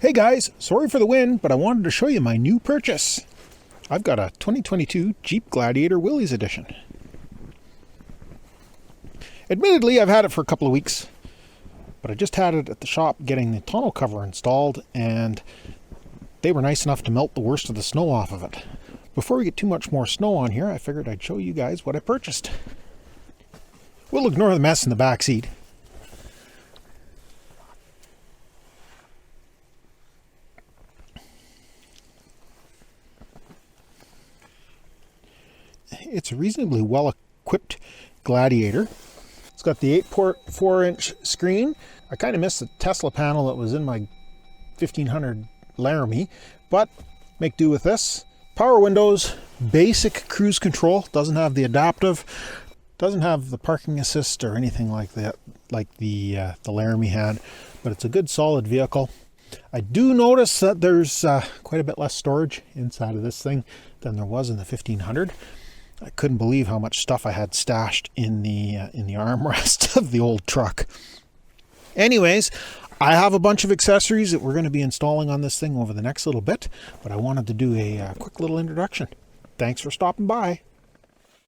Hey guys, sorry for the wind, but I wanted to show you my new purchase. I've got a 2022 Jeep Gladiator Willys Edition. Admittedly, I've had it for a couple of weeks, but I just had it at the shop getting the tonneau cover installed, and they were nice enough to melt the worst of the snow off of it. Before we get too much more snow on here, I figured I'd show you guys what I purchased. We'll ignore the mess in the back seat. It's a reasonably well-equipped Gladiator. It's got the 8-port 4-inch screen. I kind of missed the Tesla panel that was in my 1500 Laramie, but make do with this. Power windows, basic cruise control, doesn't have the adaptive, doesn't have the parking assist or anything like that, like the Laramie had, but it's a good solid vehicle. I do notice that there's quite a bit less storage inside of this thing than there was in the 1500. I couldn't believe how much stuff I had stashed in the armrest of the old truck. Anyways, I have a bunch of accessories that we're going to be installing on this thing over the next little bit, but I wanted to do a quick little introduction. Thanks for stopping by.